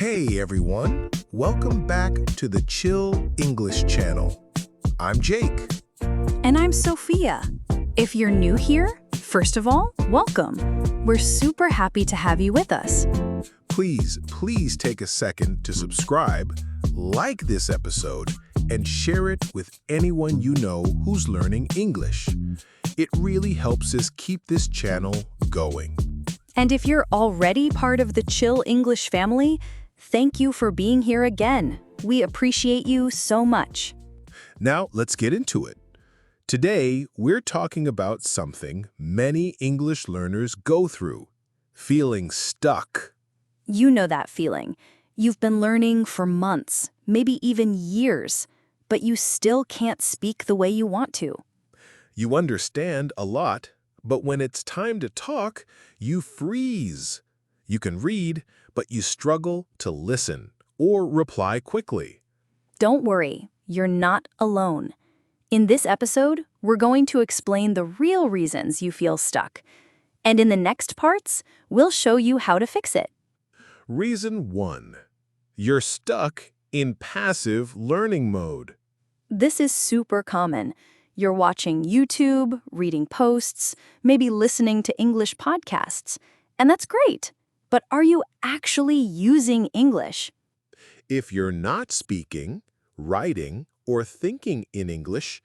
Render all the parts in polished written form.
Hey everyone, welcome back to the Chill English channel. I'm Jake. And I'm Sophia. If you're new here, first of all, welcome. We're super happy to have you with us. Please take a second to subscribe, like this episode, and share it with anyone you know who's learning English. It really helps us keep this channel going. And if you're already part of the Chill English family, thank you for being here again. We appreciate you so much. Now, let's get into it. Today, we're talking about something many English learners go through, feeling stuck. You know that feeling. You've been learning for months, maybe even years, but you still can't speak the way you want to. You understand a lot, but when it's time to talk, you freeze. You can read, but you struggle to listen or reply quickly. Don't worry, you're not alone. In this episode, we're going to explain the real reasons you feel stuck. And in the next parts, we'll show you how to fix it. Reason 1. You're stuck in passive learning mode. This is super common. You're watching YouTube, reading posts, maybe listening to English podcasts. And that's great. But are you actually using English? If you're not speaking, writing, or thinking in English,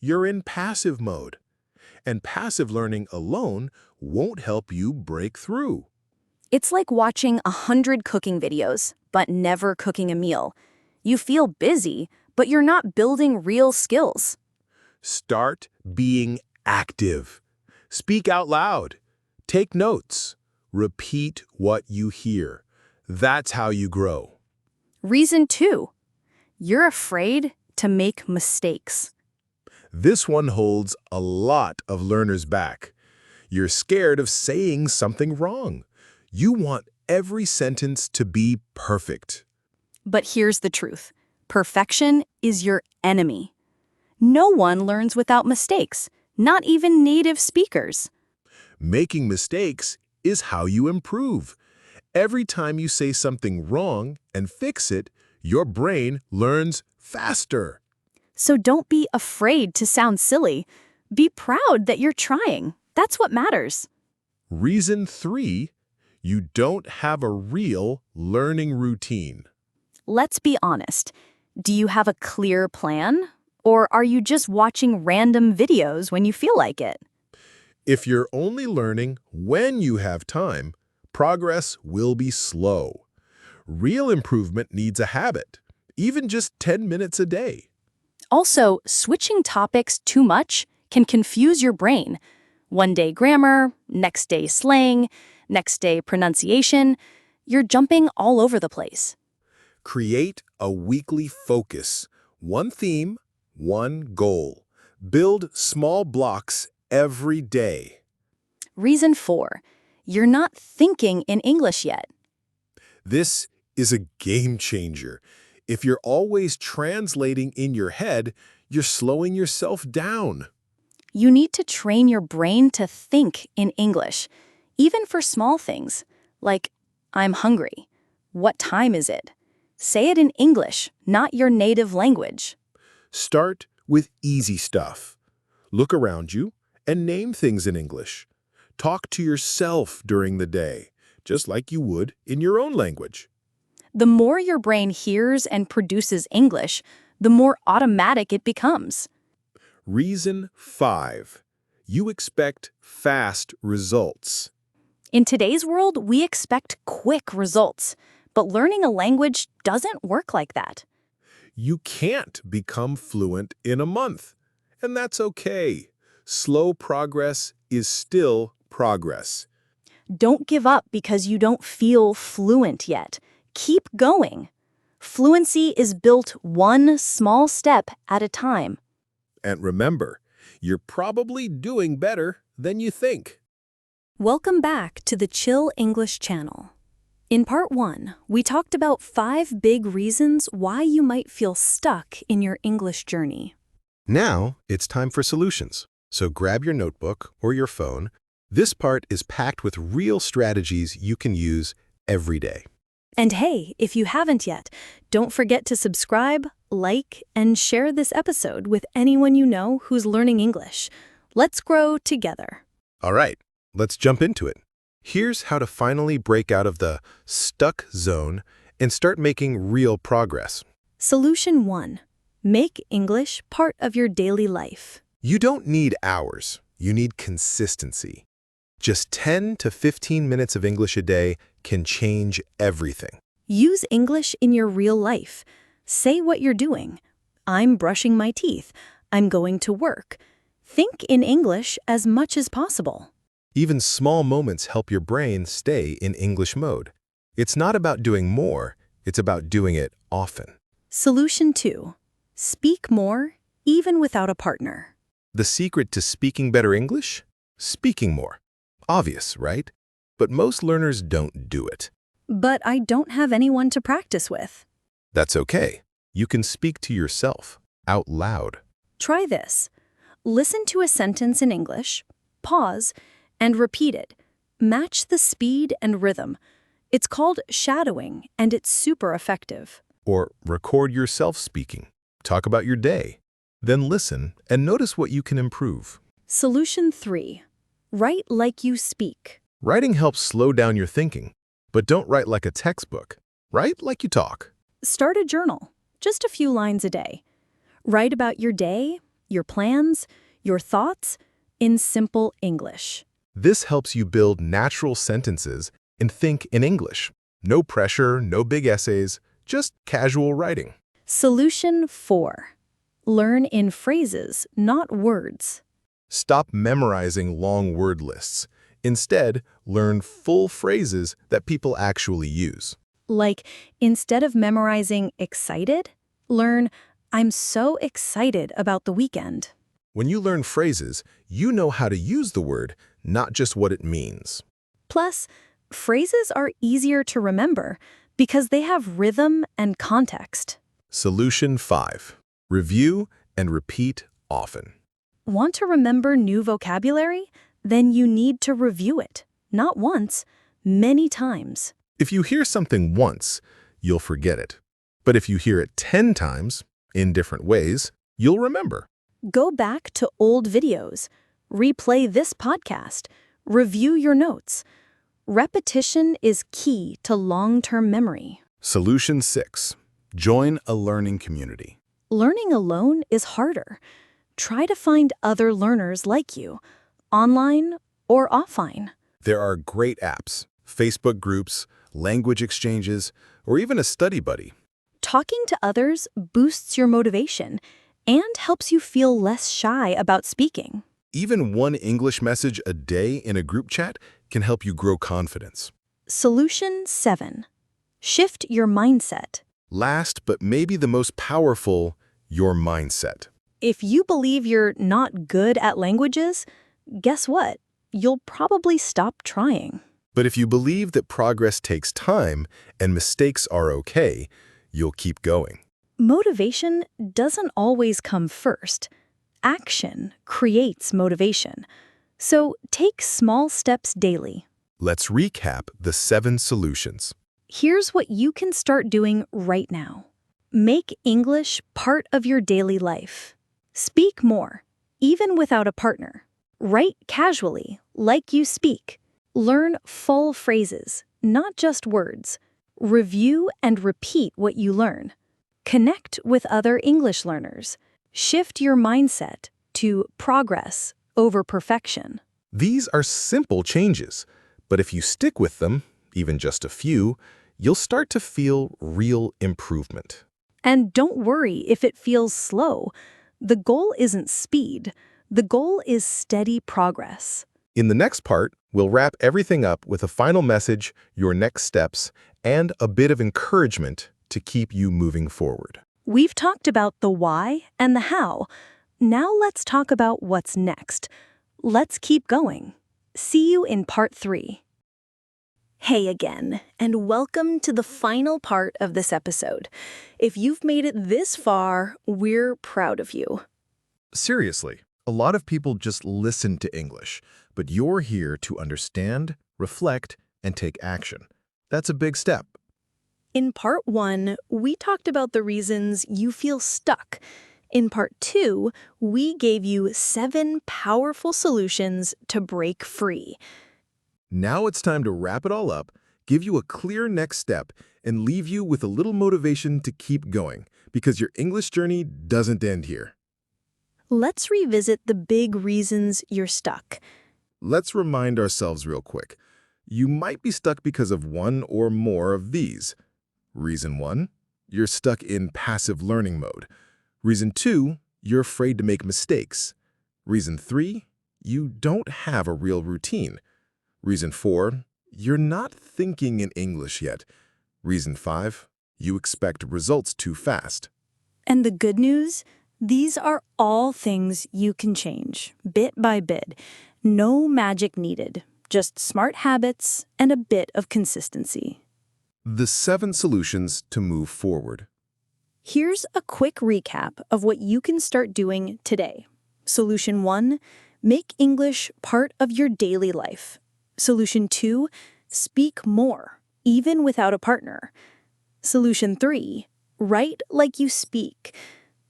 you're in passive mode. And passive learning alone won't help you break through. It's like watching 100 cooking videos, but never cooking a meal. You feel busy, but you're not building real skills. Start being active. Speak out loud. Take notes. Repeat what you hear. That's how you grow. Reason 2. You're afraid to make mistakes. This one holds a lot of learners back. You're scared of saying something wrong. You want every sentence to be perfect. But here's the truth. Perfection is your enemy. No one learns without mistakes, not even native speakers. Making mistakes is how you improve. Every time you say something wrong and fix it, your brain learns faster. So don't be afraid to sound silly. Be proud that you're trying. That's what matters. Reason 3, you don't have a real learning routine. Let's be honest. Do you have a clear plan? Or are you just watching random videos when you feel like it? If you're only learning when you have time, progress will be slow. Real improvement needs a habit, even just 10 minutes a day. Also, switching topics too much can confuse your brain. One day grammar, next day slang, next day pronunciation. You're jumping all over the place. Create a weekly focus. One theme, one goal. Build small blocks every day. Reason 4. You're not thinking in English yet. This is a game changer. If you're always translating in your head, you're slowing yourself down. You need to train your brain to think in English, even for small things, like, I'm hungry. What time is it? Say it in English, not your native language. Start with easy stuff. Look around you and name things in English. Talk to yourself during the day, just like you would in your own language. The more your brain hears and produces English, the more automatic it becomes. Reason 5. You expect fast results. In today's world, we expect quick results, but learning a language doesn't work like that. You can't become fluent in a month, and that's okay. Slow progress is still progress. Don't give up because you don't feel fluent yet. Keep going. Fluency is built one small step at a time. And remember, you're probably doing better than you think. Welcome back to the Chill English channel. In part 1, we talked about 5 big reasons why you might feel stuck in your English journey. Now, it's time for solutions. So grab your notebook or your phone. This part is packed with real strategies you can use every day. And hey, if you haven't yet, don't forget to subscribe, like, and share this episode with anyone you know who's learning English. Let's grow together. All right, let's jump into it. Here's how to finally break out of the stuck zone and start making real progress. Solution 1. Make English part of your daily life. You don't need hours, you need consistency. Just 10 to 15 minutes of English a day can change everything. Use English in your real life. Say what you're doing. I'm brushing my teeth. I'm going to work. Think in English as much as possible. Even small moments help your brain stay in English mode. It's not about doing more, it's about doing it often. Solution 2. Speak more, even without a partner. The secret to speaking better English? Speaking more. Obvious, right? But most learners don't do it. But I don't have anyone to practice with. That's okay. You can speak to yourself, out loud. Try this. Listen to a sentence in English, pause, and repeat it. Match the speed and rhythm. It's called shadowing, and it's super effective. Or record yourself speaking. Talk about your day. Then listen and notice what you can improve. Solution 3. Write like you speak. Writing helps slow down your thinking, but don't write like a textbook. Write like you talk. Start a journal, just a few lines a day. Write about your day, your plans, your thoughts in simple English. This helps you build natural sentences and think in English. No pressure, no big essays, just casual writing. Solution 4. Learn in phrases, not words. Stop memorizing long word lists. Instead, learn full phrases that people actually use. Like, instead of memorizing excited, learn I'm so excited about the weekend. When you learn phrases, you know how to use the word, not just what it means. Plus, phrases are easier to remember because they have rhythm and context. Solution 5. Review and repeat often. Want to remember new vocabulary? Then you need to review it. Not once, many times. If you hear something once, you'll forget it. But if you hear it 10 times, in different ways, you'll remember. Go back to old videos. Replay this podcast. Review your notes. Repetition is key to long-term memory. Solution 6. Join a learning community. Learning alone is harder. Try to find other learners like you, online or offline. There are great apps, Facebook groups, language exchanges, or even a study buddy. Talking to others boosts your motivation and helps you feel less shy about speaking. Even one English message a day in a group chat can help you grow confidence. Solution 7. Shift your mindset. Last, but maybe the most powerful, your mindset. If you believe you're not good at languages, guess what? You'll probably stop trying. But if you believe that progress takes time and mistakes are okay, you'll keep going. Motivation doesn't always come first. Action creates motivation. So take small steps daily. Let's recap the 7 solutions. Here's what you can start doing right now. Make English part of your daily life. Speak more, even without a partner. Write casually, like you speak. Learn full phrases, not just words. Review and repeat what you learn. Connect with other English learners. Shift your mindset to progress over perfection. These are simple changes, but if you stick with them, even just a few, you'll start to feel real improvement. And don't worry if it feels slow. The goal isn't speed. The goal is steady progress. In the next part, we'll wrap everything up with a final message, your next steps, and a bit of encouragement to keep you moving forward. We've talked about the why and the how. Now let's talk about what's next. Let's keep going. See you in part 3. Hey again, and welcome to the final part of this episode. If you've made it this far, we're proud of you. Seriously, a lot of people just listen to English, but you're here to understand, reflect, and take action. That's a big step. In part 1, we talked about the reasons you feel stuck. In part 2, we gave you 7 powerful solutions to break free. Now it's time to wrap it all up, give you a clear next step, and leave you with a little motivation to keep going, because your English journey doesn't end here. Let's revisit the big reasons you're stuck. Let's remind ourselves real quick. You might be stuck because of one or more of these. Reason 1, you're stuck in passive learning mode. Reason 2, you're afraid to make mistakes. Reason 3, you don't have a real routine. Reason 4, you're not thinking in English yet. Reason 5, you expect results too fast. And the good news? These are all things you can change, bit by bit. No magic needed, just smart habits and a bit of consistency. The 7 solutions to move forward. Here's a quick recap of what you can start doing today. Solution 1, make English part of your daily life. Solution 2, speak more, even without a partner. Solution 3, write like you speak.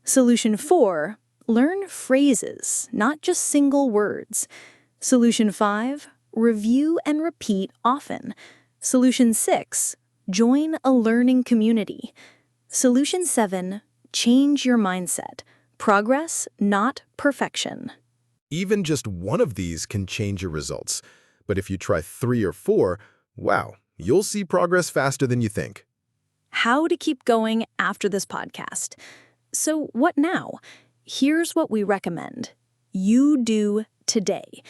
Solution 4, learn phrases, not just single words. Solution 5, review and repeat often. Solution 6, join a learning community. Solution 7, change your mindset. Progress, not perfection. Even just one of these can change your results. But if you try 3 or 4, wow, you'll see progress faster than you think. How to keep going after this podcast. So what now? Here's what we recommend. You do today.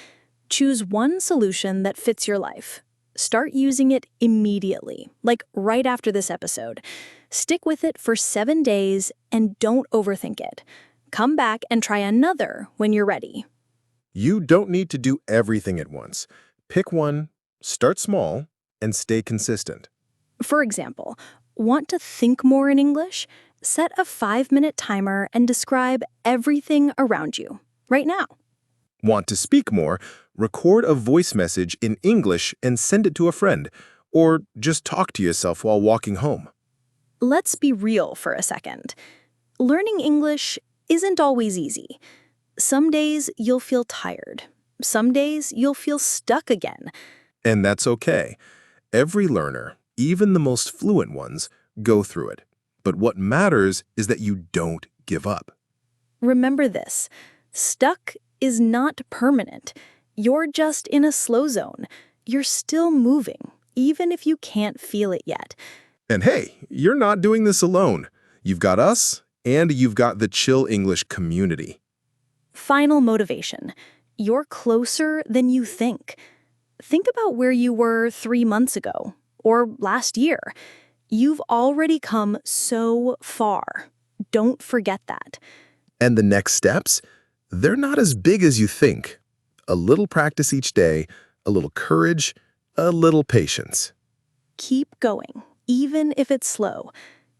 Choose one solution that fits your life. Start using it immediately, like right after this episode. Stick with it for 7 days and don't overthink it. Come back and try another when you're ready. You don't need to do everything at once. Pick one, start small, and stay consistent. For example, want to think more in English? Set a 5-minute timer and describe everything around you, right now. Want to speak more? Record a voice message in English and send it to a friend, or just talk to yourself while walking home. Let's be real for a second. Learning English isn't always easy. Some days you'll feel tired. Some days you'll feel stuck again. And that's okay. Every learner, even the most fluent ones, go through it. But what matters is that you don't give up. Remember this, stuck is not permanent. You're just in a slow zone. You're still moving, even if you can't feel it yet. And hey, you're not doing this alone. You've got us, and you've got the Chill English community. Final motivation. You're closer than you think. Think about where you were 3 months ago, or last year. You've already come so far. Don't forget that. And the next steps? They're not as big as you think. A little practice each day, a little courage, a little patience. Keep going, even if it's slow.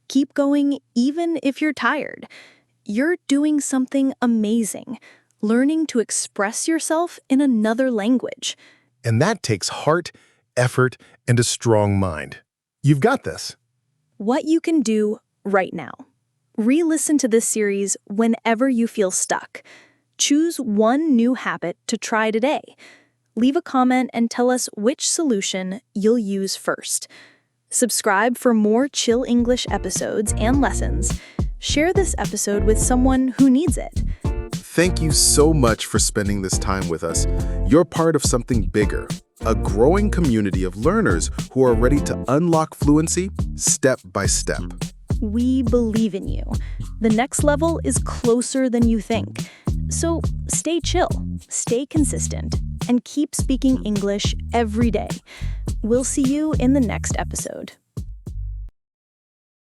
Keep going, even if you're tired. You're doing something amazing, learning to express yourself in another language. And that takes heart, effort, and a strong mind. You've got this. What you can do right now. Re-listen to this series whenever you feel stuck. Choose one new habit to try today. Leave a comment and tell us which solution you'll use first. Subscribe for more Chill English episodes and lessons. Share this episode with someone who needs it. Thank you so much for spending this time with us. You're part of something bigger, a growing community of learners who are ready to unlock fluency step by step. We believe in you. The next level is closer than you think. So stay chill, stay consistent, and keep speaking English every day. We'll see you in the next episode.